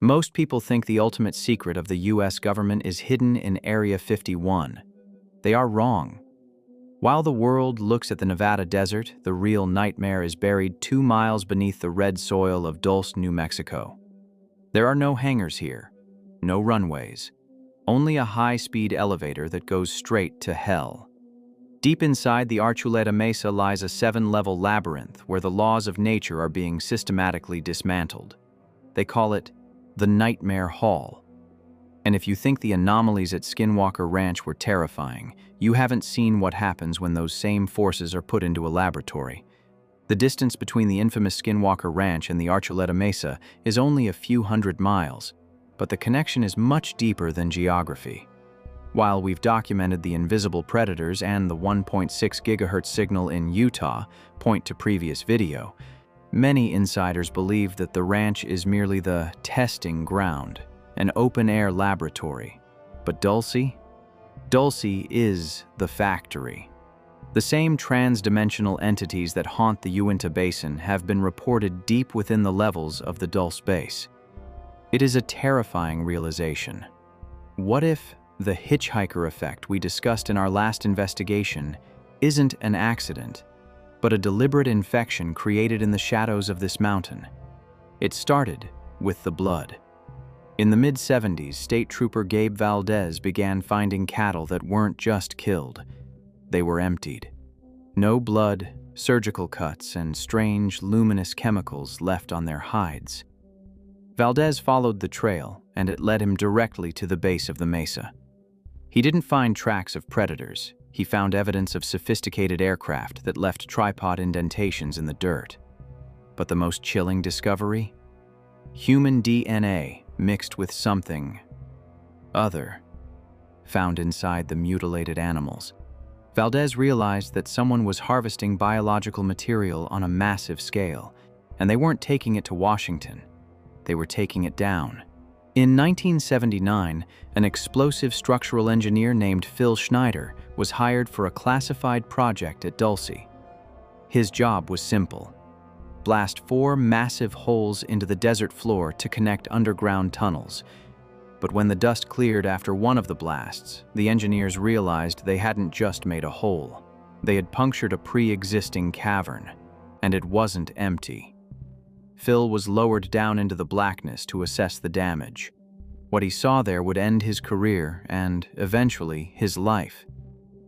Most people think the ultimate secret of the US government is hidden in Area 51. They are wrong. While the world looks at the Nevada desert, the real nightmare is buried 2 miles beneath the red soil of Dulce, New Mexico. There are no hangars here, no runways, only a high-speed elevator that goes straight to hell. Deep inside the Archuleta Mesa lies a 7-level labyrinth where the laws of nature are being systematically dismantled. They call it the Nightmare Hall. And if you think the anomalies at Skinwalker Ranch were terrifying, you haven't seen what happens when those same forces are put into a laboratory. The distance between the infamous Skinwalker Ranch and the Archuleta Mesa is only a few hundred miles, but the connection is much deeper than geography. While we've documented the invisible predators and the 1.6 gigahertz signal in Utah point to previous video, many insiders believe that the ranch is merely the testing ground, an open-air laboratory. But Dulce? Dulce is the factory. The same trans-dimensional entities that haunt the Uinta Basin have been reported deep within the levels of the Dulce Base. It is a terrifying realization. What if the hitchhiker effect we discussed in our last investigation isn't an accident, but a deliberate infection created in the shadows of this mountain? It started with the blood. In the mid-70s, State Trooper Gabe Valdez began finding cattle that weren't just killed. They were emptied. No blood, surgical cuts, and strange, luminous chemicals left on their hides. Valdez followed the trail, and it led him directly to the base of the mesa. He didn't find tracks of predators. He found evidence of sophisticated aircraft that left tripod indentations in the dirt. But the most chilling discovery? Human DNA mixed with something other, found inside the mutilated animals. Valdez realized that someone was harvesting biological material on a massive scale, and they weren't taking it to Washington. They were taking it down. In 1979, an explosive structural engineer named Phil Schneider was hired for a classified project at Dulce. His job was simple: blast 4 massive holes into the desert floor to connect underground tunnels. But when the dust cleared after one of the blasts, the engineers realized they hadn't just made a hole. They had punctured a pre-existing cavern, and it wasn't empty. Phil was lowered down into the blackness to assess the damage. What he saw there would end his career and, eventually, his life.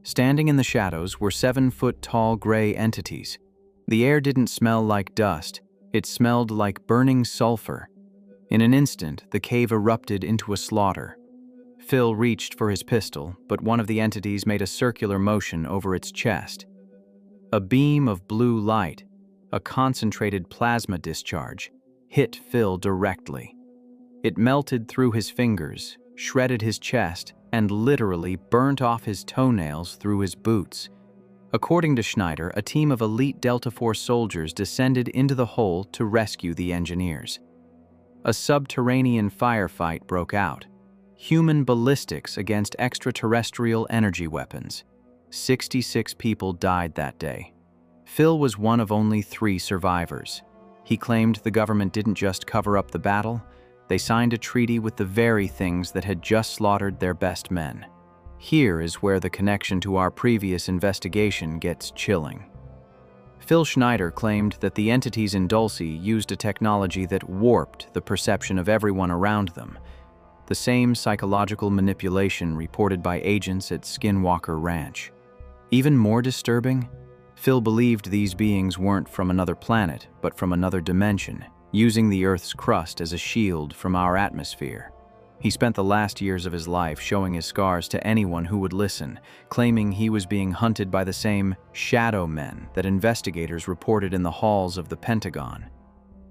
Standing in the shadows were 7-foot-tall gray entities. The air didn't smell like dust, it smelled like burning sulfur. In an instant, the cave erupted into a slaughter. Phil reached for his pistol, but one of the entities made a circular motion over its chest. A beam of blue light, a concentrated plasma discharge, hit Phil directly. It melted through his fingers, shredded his chest, and literally burnt off his toenails through his boots. According to Schneider, a team of elite Delta Force soldiers descended into the hole to rescue the engineers. A subterranean firefight broke out. Human ballistics against extraterrestrial energy weapons. 66 people died that day. Phil was one of only 3 survivors. He claimed the government didn't just cover up the battle, they signed a treaty with the very things that had just slaughtered their best men. Here is where the connection to our previous investigation gets chilling. Phil Schneider claimed that the entities in Dulce used a technology that warped the perception of everyone around them, the same psychological manipulation reported by agents at Skinwalker Ranch. Even more disturbing, Phil believed these beings weren't from another planet, but from another dimension, using the Earth's crust as a shield from our atmosphere. He spent the last years of his life showing his scars to anyone who would listen, claiming he was being hunted by the same shadow men that investigators reported in the halls of the Pentagon.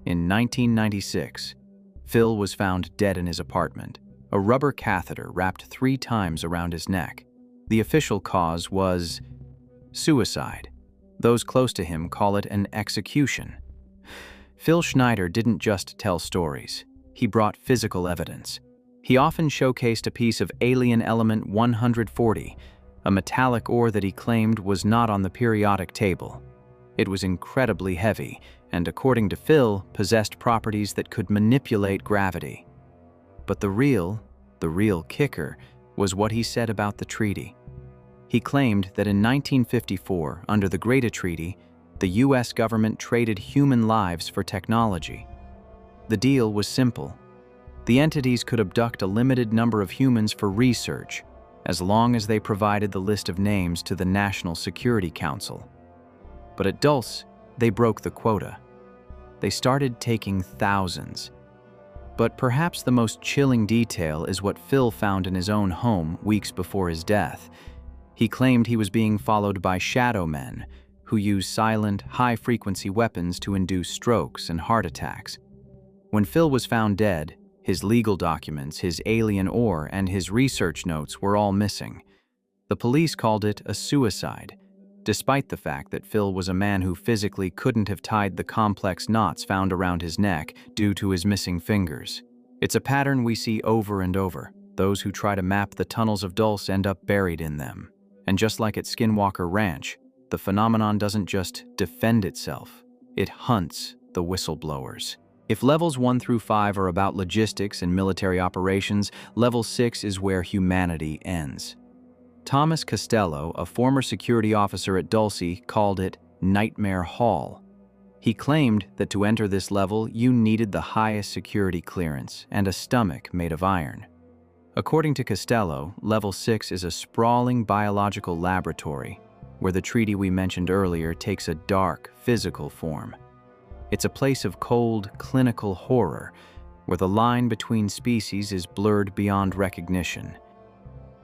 In 1996, Phil was found dead in his apartment, a rubber catheter wrapped 3 times around his neck. The official cause was suicide. Those close to him call it an execution. Phil Schneider didn't just tell stories. He brought physical evidence. He often showcased a piece of alien element 140, a metallic ore that he claimed was not on the periodic table. It was incredibly heavy and, according to Phil, possessed properties that could manipulate gravity. But the real kicker was what he said about the treaty. He claimed that in 1954, under the Great Treaty, the US government traded human lives for technology. The deal was simple. The entities could abduct a limited number of humans for research, as long as they provided the list of names to the National Security Council. But at Dulce, they broke the quota. They started taking thousands. But perhaps the most chilling detail is what Phil found in his own home weeks before his death. He claimed he was being followed by shadow men who use silent, high-frequency weapons to induce strokes and heart attacks. When Phil was found dead, his legal documents, his alien ore, and his research notes were all missing. The police called it a suicide, despite the fact that Phil was a man who physically couldn't have tied the complex knots found around his neck due to his missing fingers. It's a pattern we see over and over. Those who try to map the tunnels of Dulce end up buried in them. And just like at Skinwalker Ranch, the phenomenon doesn't just defend itself, it hunts the whistleblowers. If levels 1 through 5 are about logistics and military operations, level 6 is where humanity ends. Thomas Costello, a former security officer at Dulce, called it Nightmare Hall. He claimed that to enter this level, you needed the highest security clearance and a stomach made of iron. According to Costello, level 6 is a sprawling biological laboratory where the treaty we mentioned earlier takes a dark, physical form. It's a place of cold, clinical horror where the line between species is blurred beyond recognition.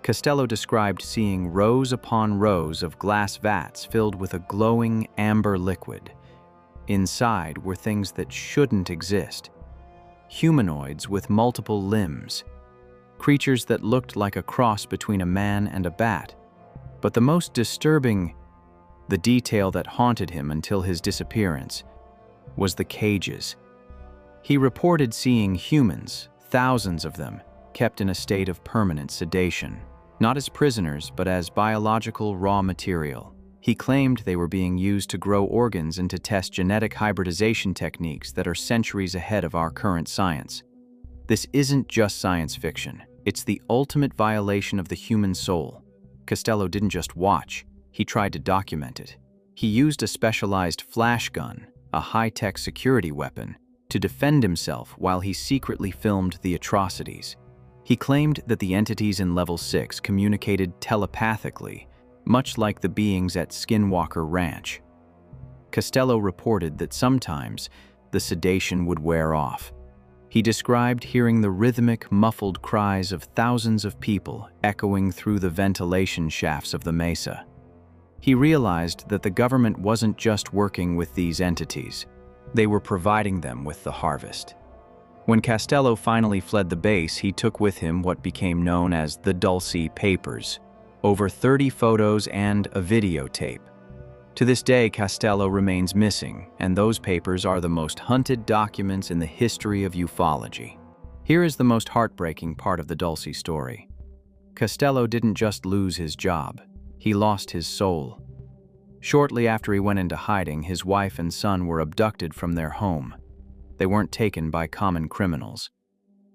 Costello described seeing rows upon rows of glass vats filled with a glowing amber liquid. Inside were things that shouldn't exist. Humanoids with multiple limbs. Creatures that looked like a cross between a man and a bat. But the most disturbing, the detail that haunted him until his disappearance, was the cages. He reported seeing humans, thousands of them, kept in a state of permanent sedation. Not as prisoners, but as biological raw material. He claimed they were being used to grow organs and to test genetic hybridization techniques that are centuries ahead of our current science. This isn't just science fiction. It's the ultimate violation of the human soul. Costello didn't just watch, he tried to document it. He used a specialized flash gun, a high-tech security weapon, to defend himself while he secretly filmed the atrocities. He claimed that the entities in Level 6 communicated telepathically, much like the beings at Skinwalker Ranch. Costello reported that sometimes the sedation would wear off. He described hearing the rhythmic, muffled cries of thousands of people echoing through the ventilation shafts of the mesa. He realized that the government wasn't just working with these entities. They were providing them with the harvest. When Costello finally fled the base, he took with him what became known as the Dulce Papers, over 30 photos and a videotape. To this day, Costello remains missing, and those papers are the most hunted documents in the history of ufology. Here is the most heartbreaking part of the Dulce story. Costello didn't just lose his job, he lost his soul. Shortly after he went into hiding, his wife and son were abducted from their home. They weren't taken by common criminals.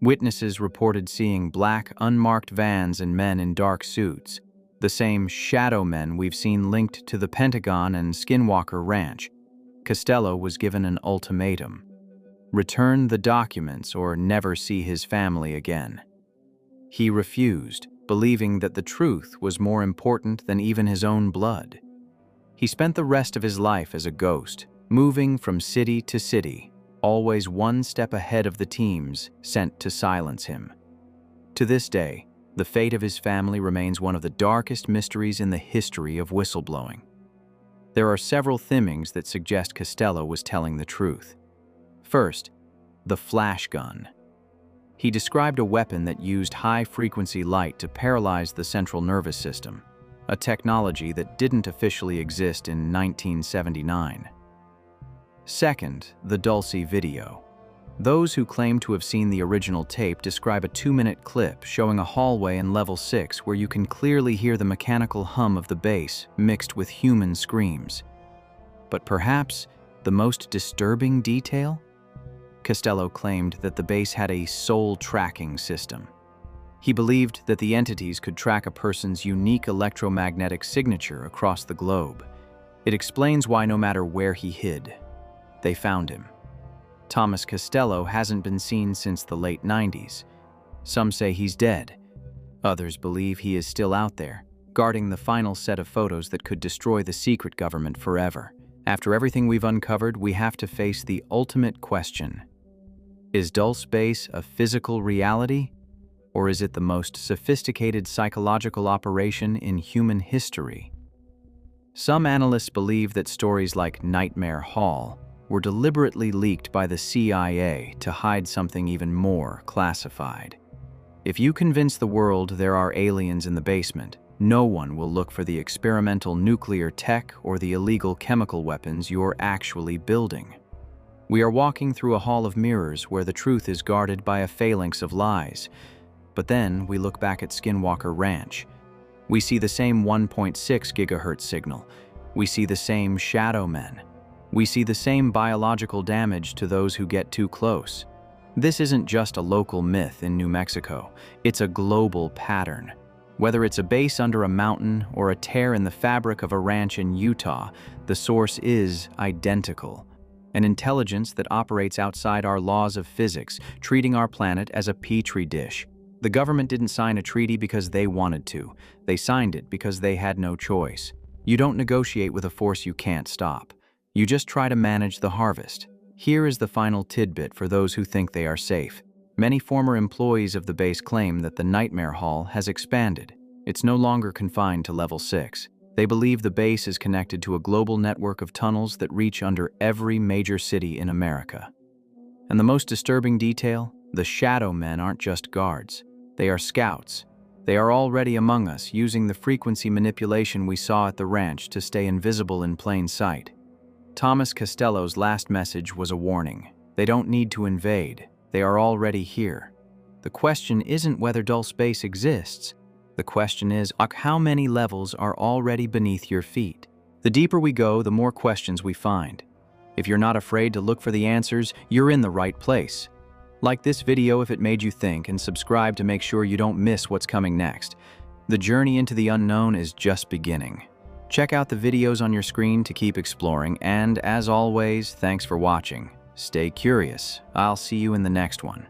Witnesses reported seeing black, unmarked vans and men in dark suits, the same shadow men we've seen linked to the Pentagon and Skinwalker Ranch. Costello was given an ultimatum: return the documents or never see his family again. He refused, believing that the truth was more important than even his own blood. He spent the rest of his life as a ghost, moving from city to city, always one step ahead of the teams sent to silence him. To this day, the fate of his family remains one of the darkest mysteries in the history of whistleblowing. There are several themings that suggest Costello was telling the truth. First, the flash gun. He described a weapon that used high-frequency light to paralyze the central nervous system, a technology that didn't officially exist in 1979. Second, the Dulce video. Those who claim to have seen the original tape describe a 2-minute clip showing a hallway in Level 6 where you can clearly hear the mechanical hum of the base mixed with human screams. But perhaps the most disturbing detail? Costello claimed that the base had a soul tracking system. He believed that the entities could track a person's unique electromagnetic signature across the globe. It explains why no matter where he hid, they found him. Thomas Costello hasn't been seen since the late 90s. Some say he's dead. Others believe he is still out there, guarding the final set of photos that could destroy the secret government forever. After everything we've uncovered, we have to face the ultimate question. Is Dulce Base a physical reality, or is it the most sophisticated psychological operation in human history? Some analysts believe that stories like Nightmare Hall were deliberately leaked by the CIA to hide something even more classified. If you convince the world there are aliens in the basement, no one will look for the experimental nuclear tech or the illegal chemical weapons you're actually building. We are walking through a hall of mirrors where the truth is guarded by a phalanx of lies. But then we look back at Skinwalker Ranch. We see the same 1.6 gigahertz signal. We see the same shadow men. We see the same biological damage to those who get too close. This isn't just a local myth in New Mexico. It's a global pattern. Whether it's a base under a mountain or a tear in the fabric of a ranch in Utah, the source is identical. An intelligence that operates outside our laws of physics, treating our planet as a petri dish. The government didn't sign a treaty because they wanted to. They signed it because they had no choice. You don't negotiate with a force you can't stop. You just try to manage the harvest. Here is the final tidbit for those who think they are safe. Many former employees of the base claim that the Nightmare Hall has expanded. It's no longer confined to level 6. They believe the base is connected to a global network of tunnels that reach under every major city in America. And the most disturbing detail? The shadow men aren't just guards. They are scouts. They are already among us, using the frequency manipulation we saw at the ranch to stay invisible in plain sight. Thomas Costello's last message was a warning. They don't need to invade. They are already here. The question isn't whether Dulce Base exists. The question is, how many levels are already beneath your feet? The deeper we go, the more questions we find. If you're not afraid to look for the answers, you're in the right place. Like this video if it made you think, and subscribe to make sure you don't miss what's coming next. The journey into the unknown is just beginning. Check out the videos on your screen to keep exploring, and as always, thanks for watching. Stay curious. I'll see you in the next one.